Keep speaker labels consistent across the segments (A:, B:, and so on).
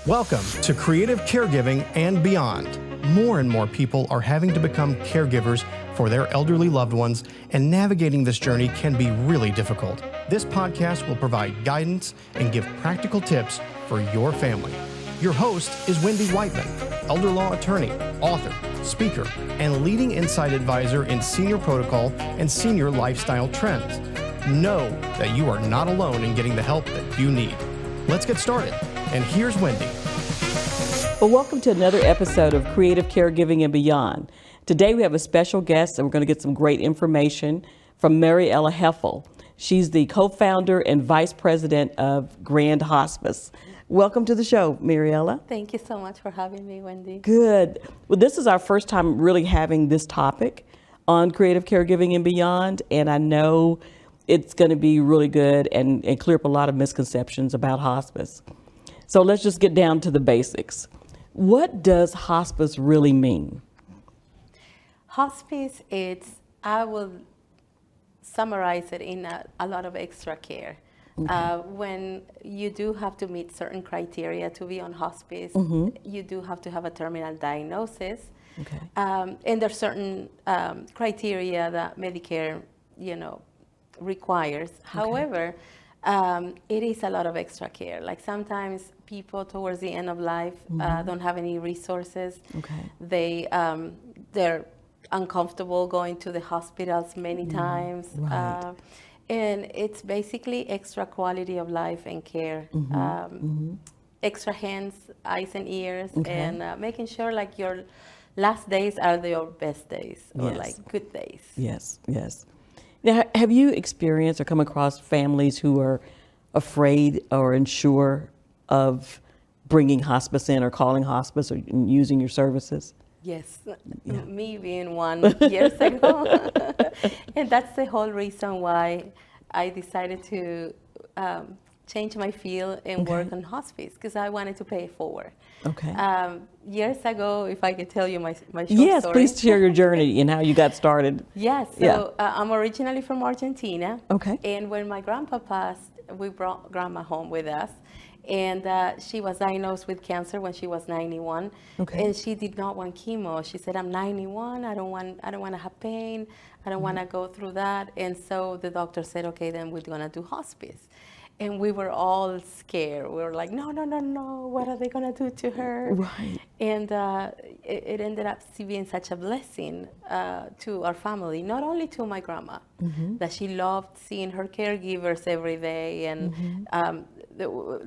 A: Welcome to Creative Caregiving and Beyond. More and more people are having to become caregivers for their elderly loved ones, and navigating this journey can be really difficult. This podcast will provide guidance and give practical tips for your family. Your host is Wendy Whiteman, elder law attorney, author, speaker, and leading insight advisor in senior protocol and senior lifestyle trends. Know that you are not alone in getting the help that you need. Let's get started. And here's Wendy.
B: Well, welcome to another episode of Creative Caregiving and Beyond. Today we have a special guest, and we're going to get some great information from Mariela Heffell. She's the co-founder and vice president of Grand Hospice. Welcome to the show, Mariela.
C: Thank you so much for having me, Wendy.
B: Good. Well, this is our first time really having this topic on Creative Caregiving and Beyond, and I know it's going to be really good and clear up a lot of misconceptions about hospice. So let's just get down to the basics. What does hospice really mean?
C: Hospice, I will summarize it in a lot of extra care. Okay. When you do have to meet certain criteria to be on hospice, you do have to have a terminal diagnosis. Okay. And there's certain criteria that Medicare, requires. Okay. However, it is a lot of extra care. Like sometimes people towards the end of life don't have any resources. Okay. They're uncomfortable going to the hospitals many times. Right. And it's basically extra quality of life and care. Extra hands, eyes and ears, and making sure like your last days are your best days or like good days.
B: Yes, yes. Now, have you experienced or come across families who are afraid or unsure of bringing hospice in or calling hospice or using your services?
C: Yes, me being one years ago. And that's the whole reason why I decided to change my field and work on hospice, because I wanted to pay it forward. Okay. Years ago, if I could tall you my short story.
B: Yes, please share your journey and how you got started.
C: Yes, so I'm originally from Argentina. Okay. And when my grandpa passed, we brought grandma home with us. And she was diagnosed with cancer when she was 91. Okay. And she did not want chemo. She said, I'm 91, I don't want to have pain, I don't want to go through that. And so the doctor said, okay, then we're going to do hospice. And we were all scared. We were like, no, what are they going to do to her? Right. And it ended up being such a blessing to our family, not only to my grandma, that she loved seeing her caregivers every day. And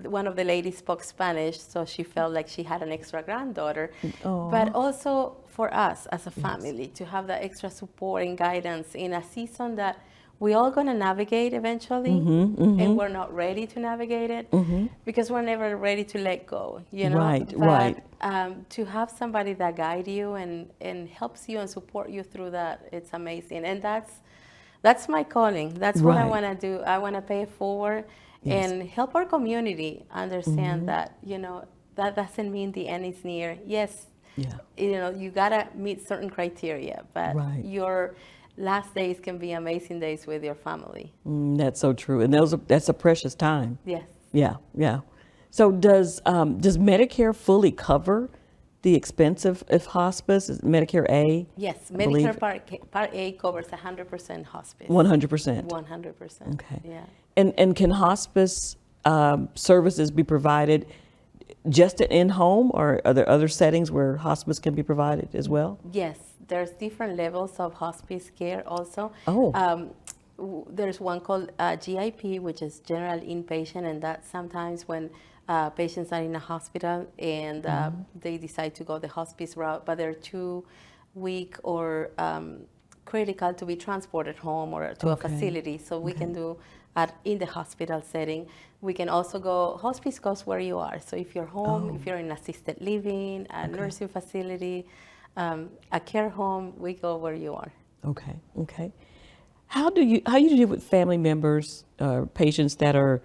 C: one of the ladies spoke Spanish, so she felt like she had an extra granddaughter. But also for us as a family to have that extra support and guidance in a season that we're all going to navigate eventually, and we're not ready to navigate it because we're never ready to let go, Right, right. To have somebody that guides you and helps you and support you through that, it's amazing. And that's my calling. That's what I want to do. I want to pay it forward and help our community understand that, that doesn't mean the end is near. Yes, you got to meet certain criteria, but your last days can be amazing days with your family.
B: That's so true, and that's a precious time.
C: Yes.
B: Yeah. So does Medicare fully cover the expense of hospice? Is Medicare A?
C: Yes, Medicare Part A covers 100% hospice.
B: 100%.
C: 100%.
B: Okay.
C: Yeah.
B: And can hospice services be provided just in home, or are there other settings where hospice can be provided as well?
C: Yes. There's different levels of hospice care also. There's one called GIP, which is general inpatient, and that's sometimes when patients are in a hospital and they decide to go the hospice route, but they're too weak or critical to be transported home or to a facility. So we can do in the hospital setting. We can also go, hospice goes where you are. So if you're home, if you're in assisted living, a nursing facility, a care home, we go where you are.
B: Okay. How do you deal with family members, patients that are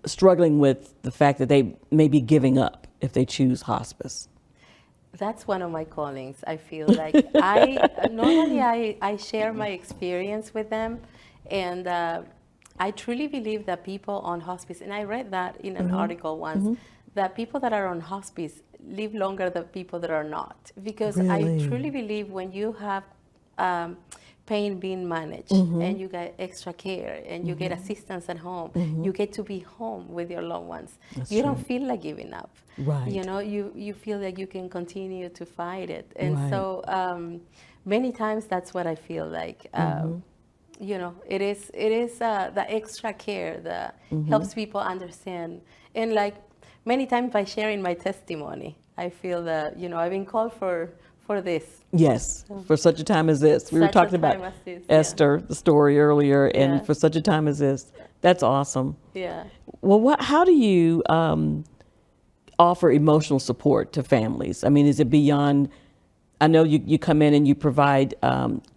B: struggling with the fact that they may be giving up if they choose hospice?
C: That's one of my callings. I feel like I share my experience with them, and I truly believe that people on hospice, and I read that in an article once, that people that are on hospice live longer than people that are not. Because
B: Really?
C: I truly believe when you have pain being managed and you get extra care and you get assistance at home, you get to be home with your loved ones.
B: That's
C: you
B: true.
C: don't feel like giving up.
B: Right.
C: You know, you feel like you can continue to fight it. And
B: Right.
C: so many times that's what I feel like. You know, it is the extra care that helps people understand. And like many times by sharing my testimony, I feel that, you know, I've been called for this.
B: Yes, for such a time as this. We were
C: Such a
B: talking about
C: time as this,
B: Esther, the story earlier, and
C: Yeah.
B: for such a time as this. That's awesome.
C: Yeah.
B: Well, how do you offer emotional support to families? I mean, is it beyond, I know you come in and you provide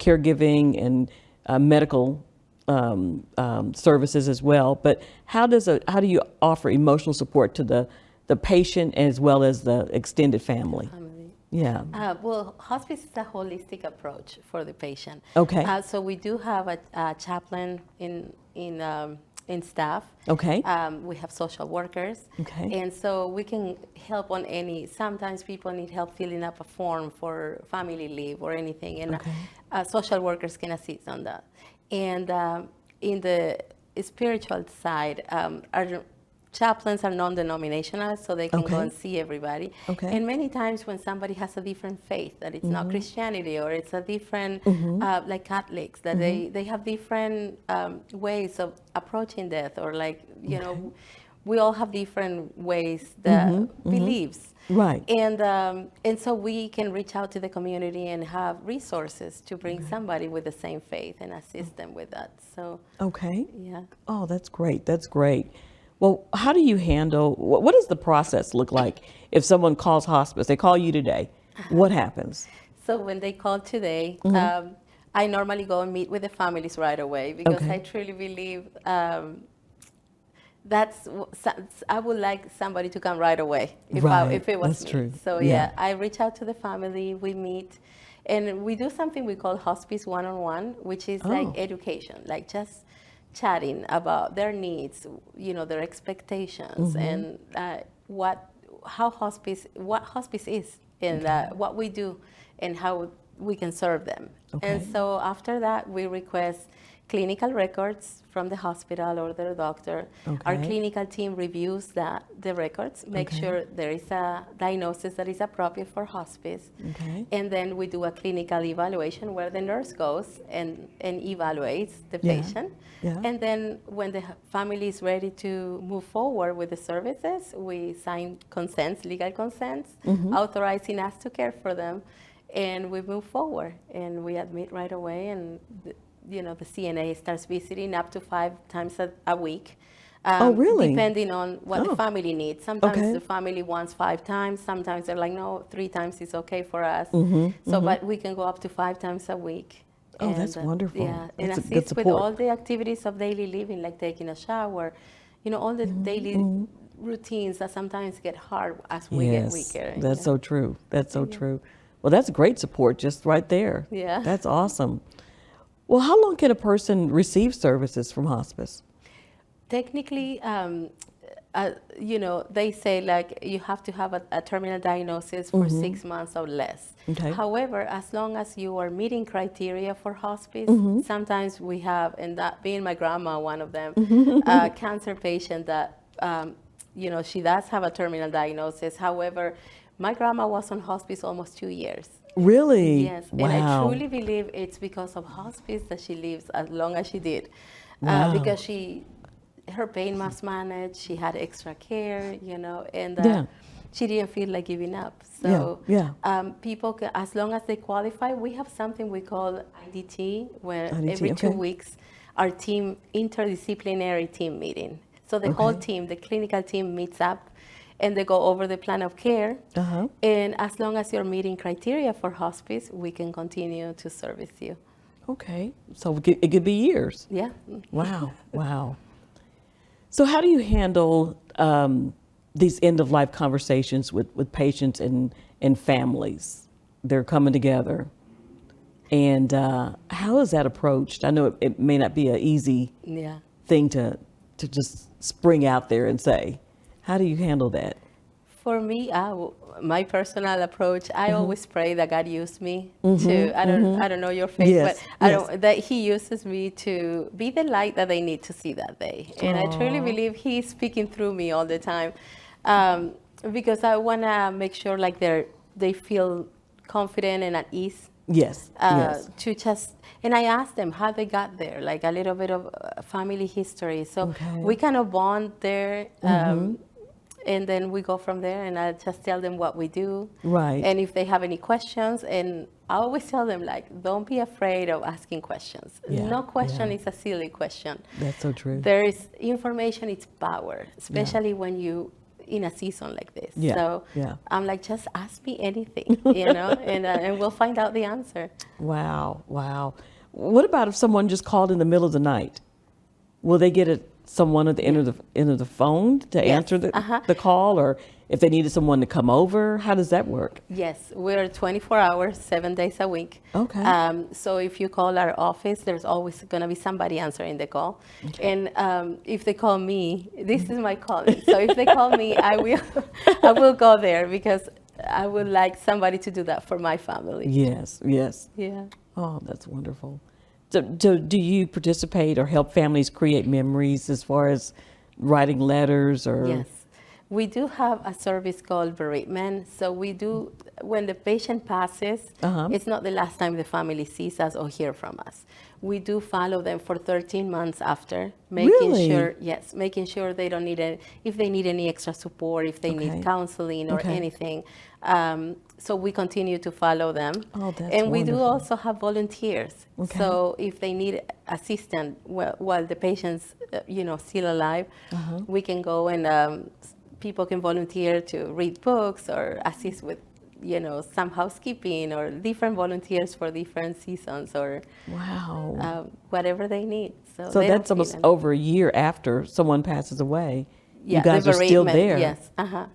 B: caregiving and medical services as well, but how do you offer emotional support to the patient as well as the extended family? Yeah.
C: Well, hospice is a holistic approach for the patient.
B: Okay.
C: So we do have a chaplain in staff.
B: Okay.
C: We have social workers.
B: Okay.
C: And so we can help on any. Sometimes people need help filling up a form for family leave or anything, and social workers can assist on that. And in the spiritual side, our chaplains are non-denominational, so they can go and see everybody.
B: Okay.
C: And many times when somebody has a different faith, that it's not Christianity or it's a different, like Catholics, that they have different ways of approaching death, or like, you know, we all have different ways, beliefs.
B: Right.
C: And so we can reach out to the community and have resources to bring somebody with the same faith and assist them with that. So.
B: Okay.
C: Yeah.
B: Oh, that's great. That's great. Well, how do you handle, what does the process look like if someone calls hospice? They call you today. What happens?
C: So when they call today, I normally go and meet with the families right away, because I truly believe I would like somebody to come right away if it was
B: That's
C: me.
B: true.
C: So I reach out to the family, we meet, and we do something we call Hospice one-on-one, which is like education, like just chatting about their needs, you know, their expectations, and what hospice is, and what we do, and how we can serve them. And so after that, we request clinical records from the hospital or their doctor. Our clinical team reviews the records, make sure there is a diagnosis that is appropriate for hospice. And then we do a clinical evaluation where the nurse goes and evaluates the patient. And then when the family is ready to move forward with the services, we sign consents, legal consents, authorizing us to care for them. And we move forward, and we admit right away, and you know, the CNA starts visiting up to 5 times a week.
B: Oh, really?
C: Depending on what the family needs. Sometimes the family wants 5 times. Sometimes they're like, no, 3 times is okay for us. But we can go up to 5 times a week.
B: Oh,
C: and,
B: that's wonderful.
C: Yeah,
B: that's
C: and
B: a good
C: assist
B: support.
C: with all the activities of daily living, like taking a shower. You know, all the daily routines that sometimes get hard as we get weaker.
B: That's so true. That's so true. Well, that's great support just right there.
C: Yeah.
B: That's awesome. Well, how long can a person receive services from hospice?
C: Technically, you know, they say like you have to have a terminal diagnosis for 6 months or less. However, as long as you are meeting criteria for hospice, sometimes we have, and that being my grandma, one of them, a cancer patient that, you know, she does have a terminal diagnosis. However, my grandma was on hospice almost 2 years.
B: Really?
C: Yes.
B: Wow.
C: And I truly believe it's because of hospice that she lives as long as she did. Because her pain was managed, she had extra care, you know, and she didn't feel like giving up. So people, as long as they qualify, we have something we call IDT, where every 2 weeks, our team, interdisciplinary team meeting. So the whole team, the clinical team meets up, and they go over the plan of care. And as long as you're meeting criteria for hospice, we can continue to service you.
B: Okay. So it could be years.
C: Yeah.
B: Wow. Wow. So how do you handle these end-of-life conversations with patients and families? They're coming together. And how is that approached? I know it may not be an easy thing to just spring out there and say. How do you handle that?
C: For me, my personal approach, I always pray that God used me to. I don't know your faith, but that He uses me to be the light that they need to see that day. And I truly believe He's speaking through me all the time, because I want to make sure like they feel confident and at ease.
B: Yes.
C: To just, and I asked them how they got there, like a little bit of family history, so we kind of bond there. And then we go from there, and I just tell them what we do.
B: Right.
C: And if they have any questions, and I always tell them, like, don't be afraid of asking questions. No question is a silly question.
B: That's so true.
C: There is information, it's power, especially when you in a season like this. So I'm like, just ask me anything, and we'll find out the answer.
B: Wow. What about if someone just called in the middle of the night? Will they get someone at the end of the phone to answer the call, or if they needed someone to come over? How does that work?
C: Yes, we're 24 hours, 7 days a week.
B: Okay.
C: So if you call our office, there's always going to be somebody answering the call. Okay. And if they call me, this is my calling. So if they call me, I will go there, because I would like somebody to do that for my family.
B: Yes.
C: Yeah.
B: Oh, that's wonderful. So, do you participate or help families create memories as far as writing letters or?
C: Yes. We do have a service called bereavement. So we do, when the patient passes, it's not the last time the family sees us or hear from us. We do follow them for 13 months after, making sure they don't need if they need any extra support, if they need counseling or anything. So we continue to follow them.
B: Oh, that's
C: and we
B: wonderful.
C: do also have volunteers. Okay. So if they need assistance while the patient's still alive, we can go and people can volunteer to read books or assist with some housekeeping, or different volunteers for different seasons, or whatever they need. So
B: that's almost over a year after someone passes away.
C: Yeah,
B: you guys are still there.
C: Yes.
B: Oh,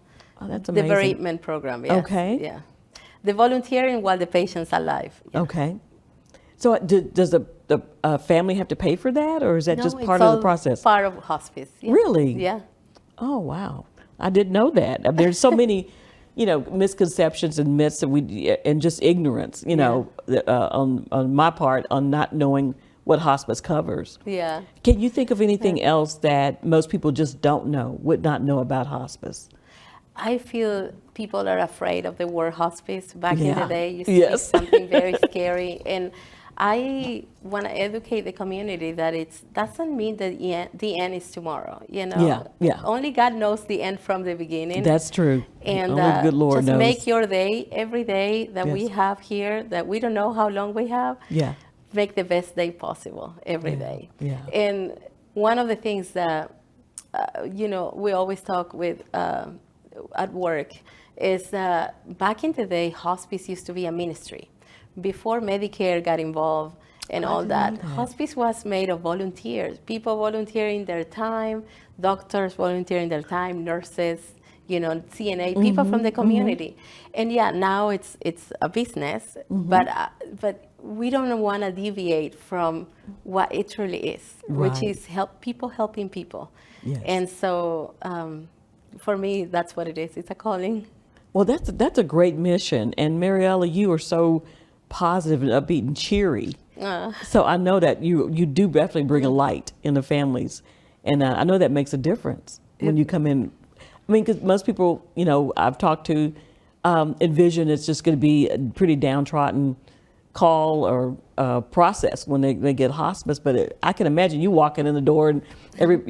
B: that's amazing.
C: The bereavement program. Yes.
B: Okay.
C: Yeah. The volunteering while the patient's alive. Yeah.
B: Okay. So does the family have to pay for that, or is that just part of the process?
C: Part of hospice. Yeah.
B: Really?
C: Yeah.
B: Oh, wow. I didn't know that. I mean, there's so many, misconceptions and myths and just ignorance, on my part, on not knowing what hospice covers.
C: Yeah.
B: Can you think of anything else that most people just would not know about hospice?
C: I feel people are afraid of the word hospice. Back in the day, you see something very scary. And I want to educate the community that it doesn't mean that the end is tomorrow. Only God knows the end from the beginning.
B: That's true.
C: And
B: only the good Lord
C: just
B: knows.
C: Make your day, every day that we have here, that we don't know how long we have. Make the best day possible every day.
B: Yeah.
C: And one of the things that we always talk with at work is back in the day, hospice used to be a ministry. Before Medicare got involved and all that, hospice was made of volunteers, people volunteering their time, doctors volunteering their time, nurses, CNA, people from the community. And now it's a business, but we don't want to deviate from what it truly is, which is people helping people.
B: Yes.
C: And so for me, that's what it is. It's a calling.
B: Well, that's a great mission. And Mariela, you are so positive and upbeat and cheery. So I know that you do definitely bring a light in the families. And I know that makes a difference when you come in. I mean, because most people, I've talked to envision it's just going to be a pretty downtrodden call or process when they get hospice. But I can imagine you walking in the door and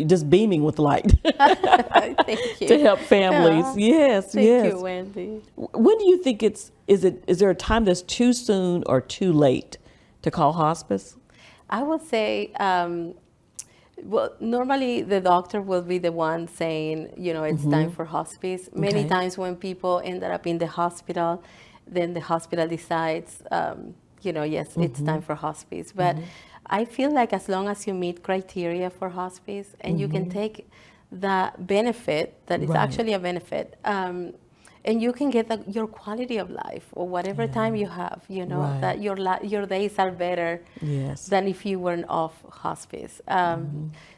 B: just beaming with light.
C: Thank you.
B: To help families. Yes,
C: Thank you, Wendy.
B: When do you think is there a time that's too soon or too late to call hospice?
C: I would say, normally the doctor will be the one saying, it's time for hospice. Many times when people end up in the hospital, then the hospital decides, it's time for hospice. But I feel like as long as you meet criteria for hospice and you can take the benefit, that is actually a benefit, and you can get your quality of life, or whatever time you have, that your days are better than if you weren't off hospice.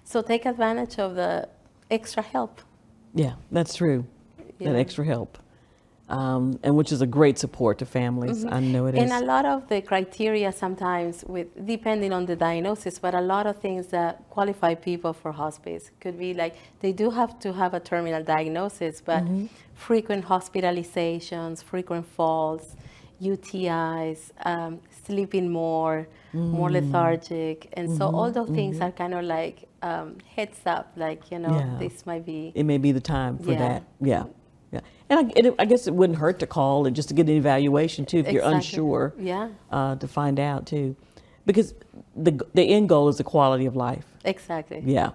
C: So take advantage of the extra help.
B: Yeah, that's true. that extra help. And which is a great support to families. I know it is.
C: And a lot of the criteria sometimes, depending on the diagnosis, but a lot of things that qualify people for hospice could be like they do have to have a terminal diagnosis, but frequent hospitalizations, frequent falls, UTIs, sleeping more lethargic, and so all those things are kind of like heads up, like this might be.
B: It may be the time for that. Yeah. Yeah, and I guess it wouldn't hurt to call and just to get an evaluation too if you're unsure.
C: Yeah.
B: To find out too, because the end goal is the quality of life.
C: Exactly.
B: Yeah.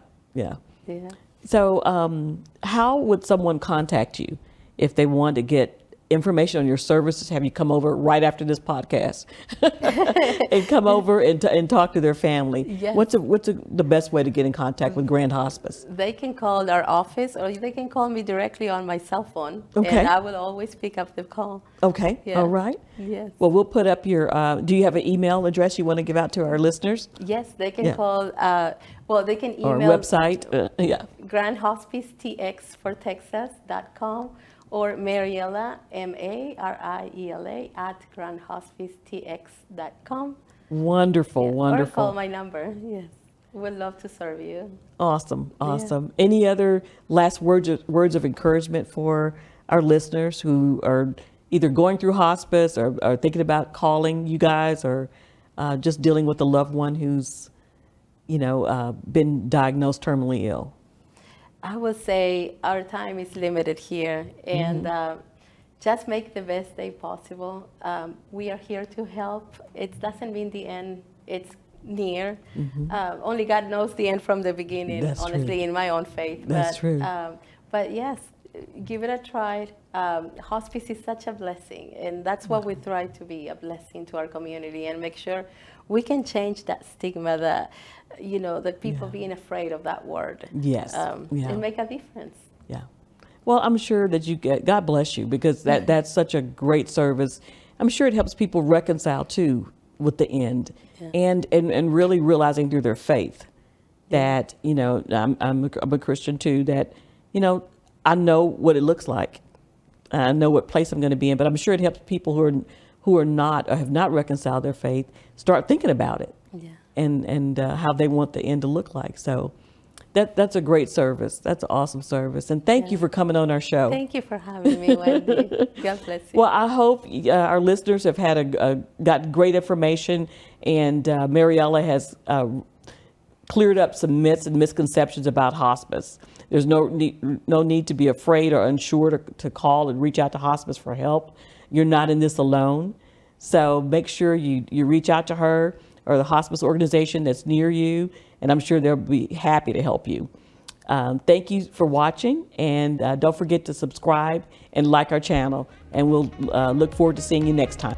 B: So, how would someone contact you if they want to get information on your services? Have you come over right after this podcast and come over and talk to their family?
C: Yes.
B: What's the best way to get in contact with Grand Hospice?
C: They can call our office, or they can call me directly on my cell phone.
B: Okay.
C: And I will always pick up the call.
B: Okay.
C: Yeah.
B: All right.
C: Yes.
B: Well, we'll put up your. Do you have an email address you want to give out to our listeners?
C: Yes, they can call. They can email.
B: Or website.
C: GrandHospiceTX for Texas.com. Or Mariela, Mariela, at grandhospicetx.com.
B: Wonderful, wonderful.
C: Or call my number. Yes, we'd love to serve you.
B: Awesome. Any other last words of encouragement for our listeners who are either going through hospice or are thinking about calling you guys, or just dealing with a loved one who's, been diagnosed terminally ill?
C: I would say our time is limited here, and just make the best day possible. We are here to help. It doesn't mean the end, it's near. Only God knows the end from the beginning.
B: That's
C: honestly,
B: true.
C: In my own faith.
B: That's true.
C: But yes, give it a try. Hospice is such a blessing, and that's what we try to be, a blessing to our community, and make sure we can change that stigma that, that people being afraid of that word.
B: Yes.
C: And make a difference.
B: Yeah. Well, I'm sure that God bless you, because that's such a great service. I'm sure it helps people reconcile too with the end, and really realizing through their faith that, I'm a Christian too, that, I know what it looks like. I know what place I'm going to be in, but I'm sure it helps people who are not, or have not reconciled their faith, start thinking about it.
C: Yeah.
B: And how they want the end to look like. So that's a great service. That's an awesome service. And thank you for coming on our show.
C: Thank you for having me, Wendy. God bless you.
B: Well, I hope our listeners have had got great information, and Mariela has cleared up some myths and misconceptions about hospice. There's no need to be afraid or unsure to call and reach out to hospice for help. You're not in this alone. So make sure you reach out to her or the hospice organization that's near you, and I'm sure they'll be happy to help you. Thank you for watching, and don't forget to subscribe and like our channel, and we'll look forward to seeing you next time.